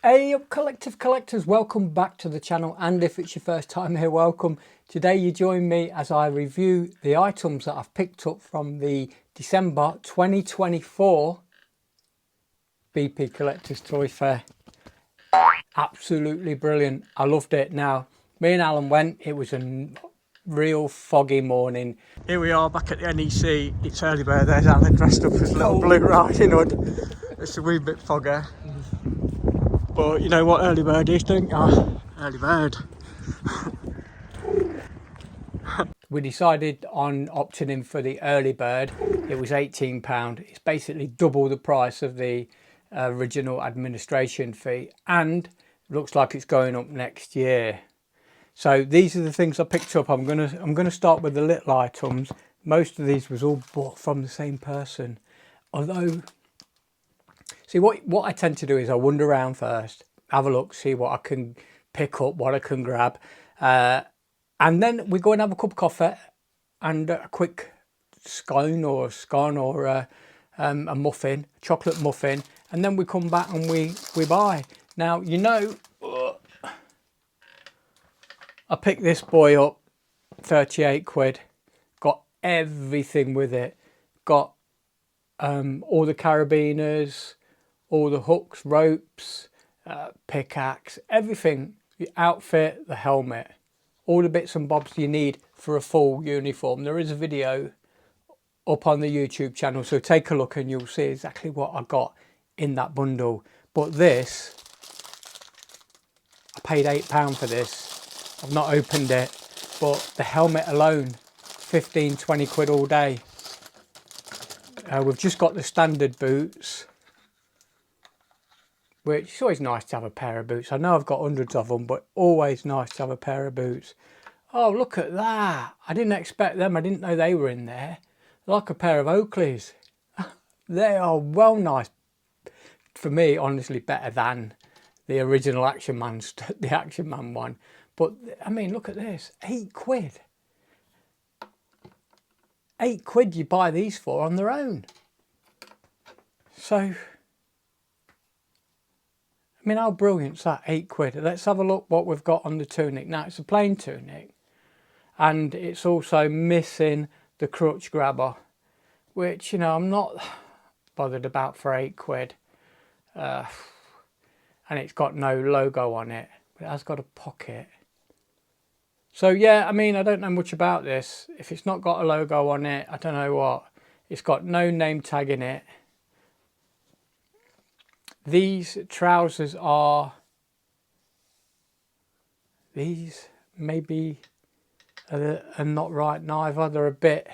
Hey up collective collectors, welcome back to the channel, and if it's your first time here, welcome. Today you join me as I review the items that I've picked up from the December 2024 BP Collectors Toy Fair. Absolutely brilliant. I loved it. Now, me and Alan went, it was a real foggy morning. Here we are back at the NEC, it's early bird. There's Alan dressed up as a little Blue Riding Hood. It's a wee bit foggy. But you know what early bird is, don't you? Early bird. We decided on opting in for the early bird. It was £18. It's basically double the price of the original administration fee, and looks like it's going up next year. So these are the things I picked up. I'm gonna start with the little items. Most of these was all bought from the same person, although. See, what I tend to do is I wander around first, have a look, see what I can pick up, what I can grab. And then we go and have a cup of coffee and a quick scone or a muffin, chocolate muffin. And then we come back and we buy. Now, you know, I picked this boy up, 38 quid. Got everything with it. Got all the carabiners, all the hooks, ropes, pickaxe, everything, the outfit, the helmet, all the bits and bobs you need for a full uniform. There is a video up on the YouTube channel, so take a look and you'll see exactly what I got in that bundle. But this, I paid £8 for this. I've not opened it, but the helmet alone, 15-20 quid all day. We've just got the standard boots, which is always nice to have a pair of boots. I know I've got hundreds of them, but always nice to have a pair of boots. Oh, look at that. I didn't expect them. I didn't know they were in there. Like a pair of Oakleys. They are well nice. For me, honestly, better than the original Action Man, the Action Man one. But, I mean, look at this. 8 quid. 8 quid you buy these for on their own. So, I mean, how brilliant's that? 8 quid. Let's have a look what we've got on the tunic. Now, it's a plain tunic, and it's also missing the crutch grabber, which, you know, I'm not bothered about for 8 quid. And it's got no logo on it, but it has got a pocket. So, yeah, I mean, I don't know much about this. If it's not got a logo on it, I don't know what. It's got no name tag in it. These trousers are, these maybe are not right neither. They're a bit,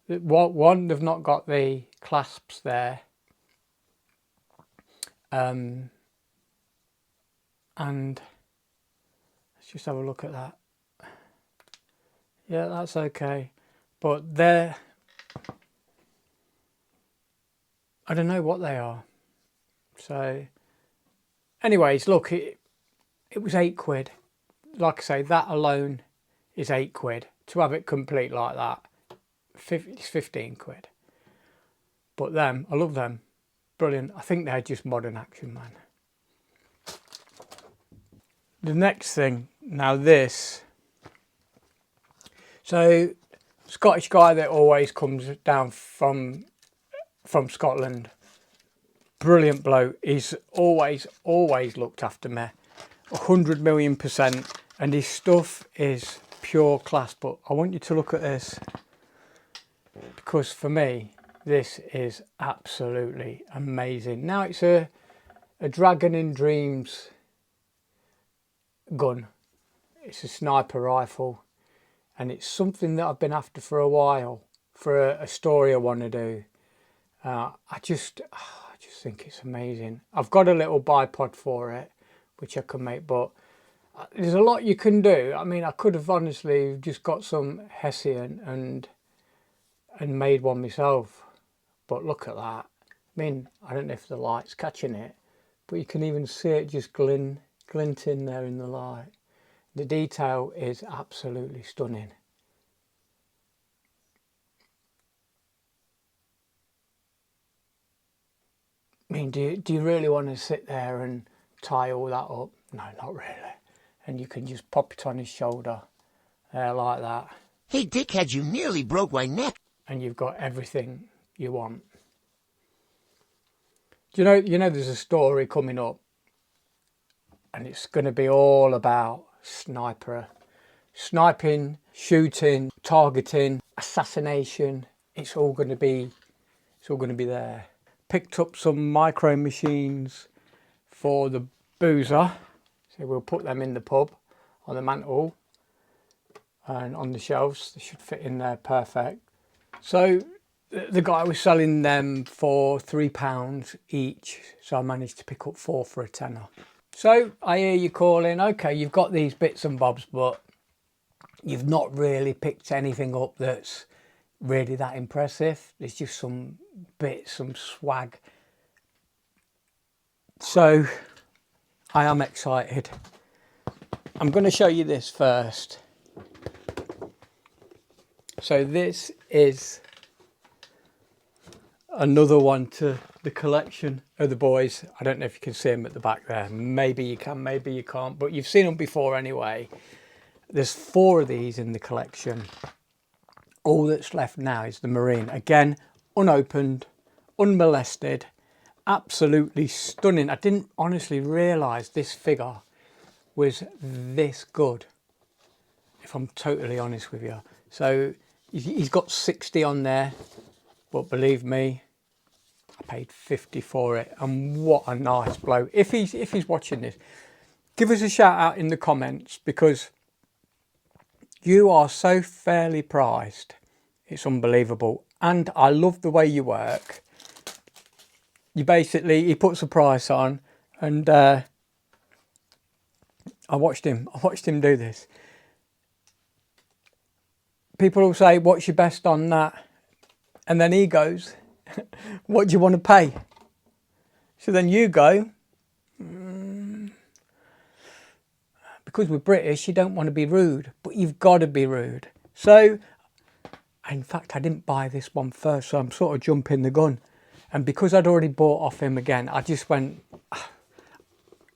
one, they've not got the clasps there. And let's just have a look at that. Yeah, that's okay. But they're, I don't know what they are. So, anyways, look, it was 8 quid. Like I say, that alone is 8 quid. To have it complete like that, it's 15 quid. But them, I love them. Brilliant. I think they're just modern Action Man. The next thing, now this. So, Scottish guy that always comes down from Scotland. Brilliant bloke. He's always looked after me, 100,000,000%, and his stuff is pure class. But I want you to look at this, because for me this is absolutely amazing. Now, it's a Dragon in Dreams gun. It's a sniper rifle, and it's something that I've been after for a while, for a story I want to do. I just think it's amazing. I've got a little bipod for it, which I can make, but there's a lot you can do. I mean, I could have honestly just got some Hessian and made one myself, but look at that. I mean, I don't know if the light's catching it, but you can even see it just glinting there in the light. The detail is absolutely stunning. I mean, do you really want to sit there and tie all that up? No, not really. And you can just pop it on his shoulder there like that. Hey, Dickhead, you nearly broke my neck. And you've got everything you want. Do you know there's a story coming up, and it's going to be all about sniping, shooting, targeting, assassination. It's all going to be there. Picked up some micro machines for the boozer, so we'll put them in the pub on the mantle and on the shelves. They should fit in there perfect. So the guy was selling them for £3 each, so I managed to pick up 4 for a tenner. So I hear you calling, okay, you've got these bits and bobs, but you've not really picked anything up that's really that impressive. There's just some bits, some swag. So I am excited. I'm going to show you this first. So this is another one to the collection of the boys. I don't know if you can see them at the back there. Maybe you can, maybe you can't, but you've seen them before anyway. There's 4 of these in the collection. All that's left now is the Marine. Again, unopened, unmolested, absolutely stunning. I didn't honestly realise this figure was this good, if I'm totally honest with you. So he's got 60 on there, but believe me, I paid 50 for it, and what a nice bloke. If he's watching this, give us a shout out in the comments, because you are so fairly priced. It's unbelievable. And I love the way you work. You basically, he puts a price on, and I watched him do this. People will say, what's your best on that? And then he goes, what do you want to pay? So then you go, because we're British, you don't want to be rude, but you've got to be rude. So, in fact, I didn't buy this one first, so I'm sort of jumping the gun. And because I'd already bought off him again, I just went,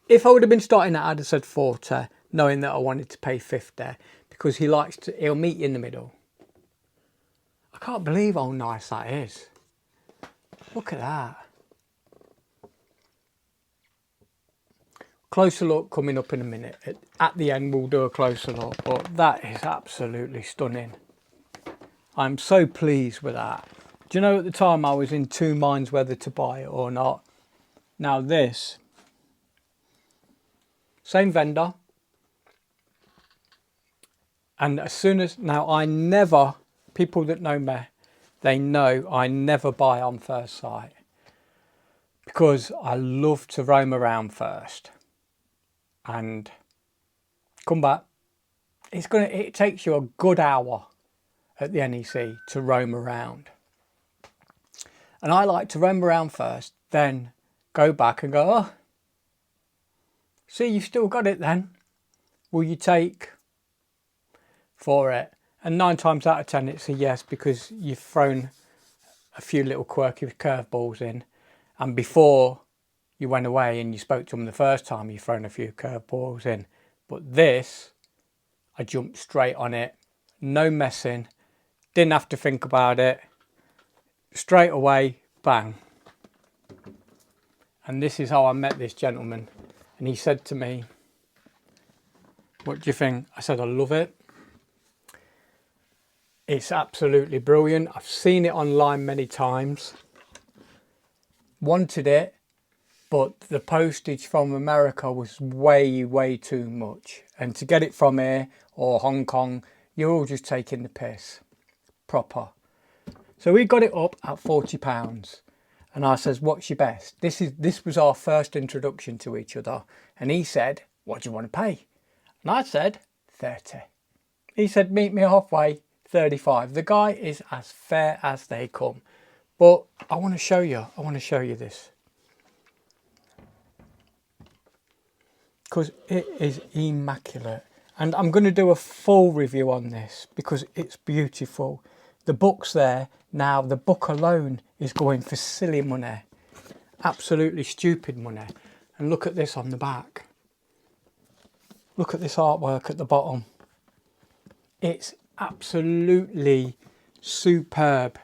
if I would have been starting out, I'd have said 40, knowing that I wanted to pay 50, because he'll meet you in the middle. I can't believe how nice that is. Look at that. Closer look coming up in a minute. At the end we'll do a closer look, but that is absolutely stunning. I'm so pleased with that. Do you know, at the time I was in 2 minds whether to buy it or not. Now this, same vendor, and as soon as, now I never, people that know me, they know I never buy on first sight, because I love to roam around first and come back. It takes you a good hour at the NEC to roam around, and I like to roam around first, then go back and go, oh, see, you've still got it then. Will you take for it? And 9 times out of 10 it's a yes, because you've thrown a few little quirky curveballs in, and before you went away and you spoke to them the first time, you've thrown a few curveballs in. But this, I jumped straight on it, no messing, didn't have to think about it, straight away, bang. And this is how I met this gentleman, and he said to me, what do you think? I said, I love it. It's absolutely brilliant. I've seen it online many times. Wanted it, but the postage from America was way too much. And to get it from here or Hong Kong, you're all just taking the piss. Proper. So we got it up at £40. And I says, what's your best? This was our first introduction to each other. And he said, what do you want to pay? And I said, 30. He said, meet me halfway, 35. The guy is as fair as they come. But I want to show you this. Because it is immaculate. And I'm going to do a full review on this because it's beautiful. The book's there. Now, the book alone is going for silly money. absolutely stupid money. And look at this on the back. Look at this artwork at the bottom. It's absolutely superb.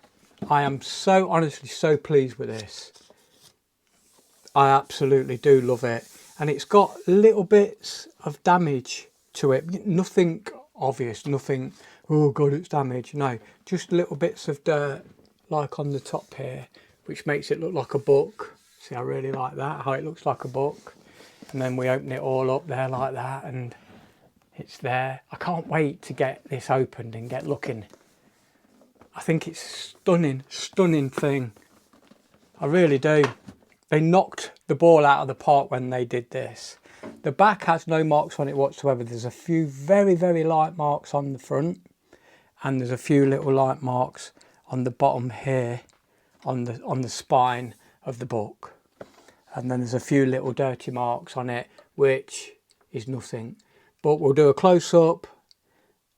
I am so honestly so pleased with this. I absolutely do love it. And it's got little bits of damage to it. Nothing obvious, nothing, oh God, it's damaged. No, just little bits of dirt like on the top here, which makes it look like a book. See, I really like that, how it looks like a book. And then we open it all up there like that and it's there. I can't wait to get this opened and get looking. I think it's stunning, stunning thing. I really do. They knocked the ball out of the park when they did this. The back has no marks on it whatsoever. There's a few very, very light marks on the front, and there's a few little light marks on the bottom here, on the spine of the book. And then there's a few little dirty marks on it, which is nothing. But we'll do a close-up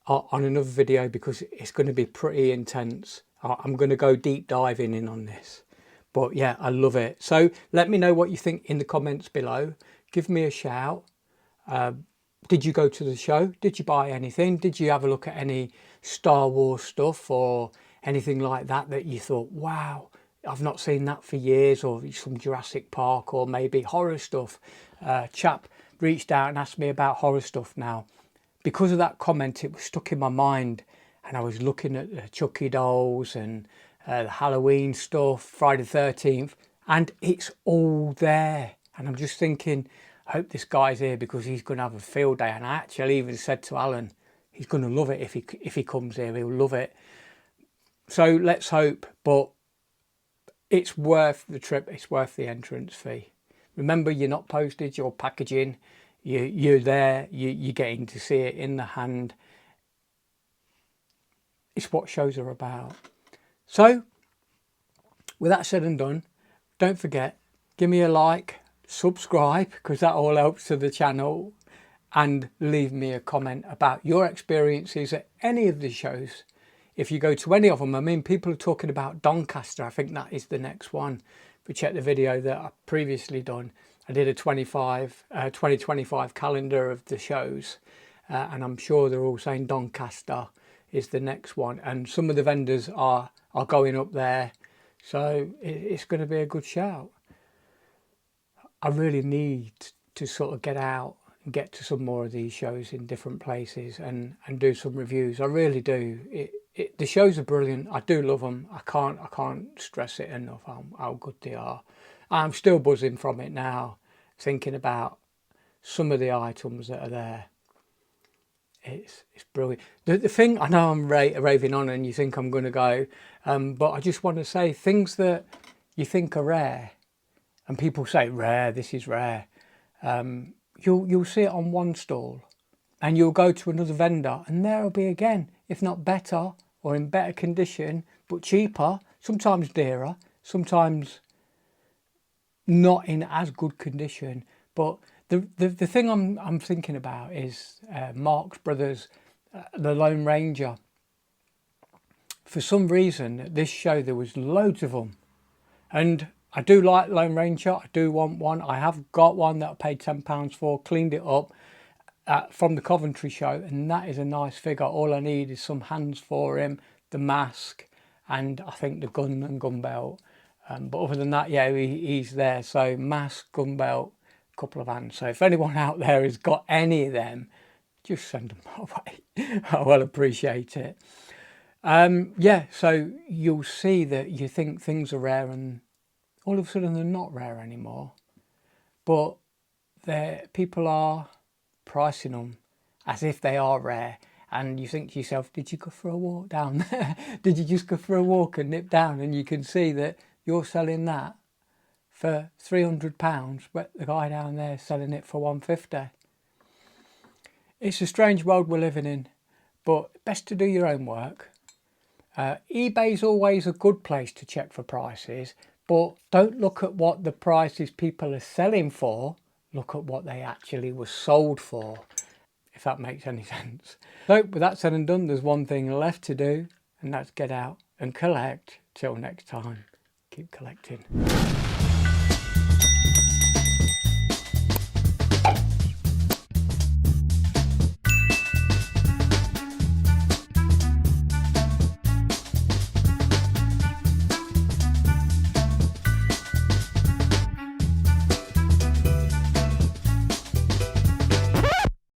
on another video because it's going to be pretty intense. I'm going to go deep diving in on this. But yeah, I love it. So let me know what you think in the comments below. Give me a shout. Did you go to the show? Did you buy anything? Did you have a look at any Star Wars stuff or anything like that that you thought, wow, I've not seen that for years, or some Jurassic Park, or maybe horror stuff? Chap reached out and asked me about horror stuff now. Because of that comment, it was stuck in my mind, and I was looking at the Chucky dolls and the Halloween stuff, Friday the 13th, and it's all there. And I'm just thinking, I hope this guy's here because he's going to have a field day. And I actually even said to Alan, he's going to love it if he comes here, he'll love it. So let's hope, but it's worth the trip, it's worth the entrance fee. Remember, you're not postage or packaging, you're there, you're getting to see it in the hand. It's what shows are about. So, with that said and done, don't forget, give me a like, subscribe, because that all helps to the channel, and leave me a comment about your experiences at any of the shows. If you go to any of them, I mean, people are talking about Doncaster. I think that is the next one. If you check the video that I've previously done, I did a 2025 calendar of the shows, and I'm sure they're all saying Doncaster is the next one. And some of the vendors are going up there, so it's going to be a good shout. I really need to sort of get out and get to some more of these shows in different places and do some reviews. I really do. The shows are brilliant. I do love them. I can't stress it enough how good they are. I'm still buzzing from it now, thinking about some of the items that are there. It's brilliant. The thing, I know I'm raving on and you think I'm going to go, but I just want to say, things that you think are rare, and people say rare, this is rare, you'll see it on one stall, and you'll go to another vendor and there'll be again, if not better or in better condition, but cheaper, sometimes dearer, sometimes not in as good condition. But the thing I'm thinking about is Marx Brothers, the Lone Ranger. For some reason at this show there was loads of them, and I do like Lone Ranger. I do want one. I have got one that I paid £10 for, cleaned it up from the Coventry show, and that is a nice figure. All I need is some hands for him, the mask, and I think the gun and gun belt. But other than that, yeah, he's there. So mask, gun belt, a couple of hands. So if anyone out there has got any of them, just send them my way. I will appreciate it. Yeah, so you'll see that you think things are rare and all of a sudden they're not rare anymore. But people are pricing them as if they are rare. And you think to yourself, did you go for a walk down there? Did you just go for a walk and nip down? And you can see that you're selling that for £300, but the guy down there is selling it for £150. It's a strange world we're living in, but best to do your own work. eBay's always a good place to check for prices, but don't look at what the prices people are selling for. Look at what they actually were sold for, if that makes any sense. So with that said and done, there's one thing left to do, and that's get out and collect. Till next time, keep collecting.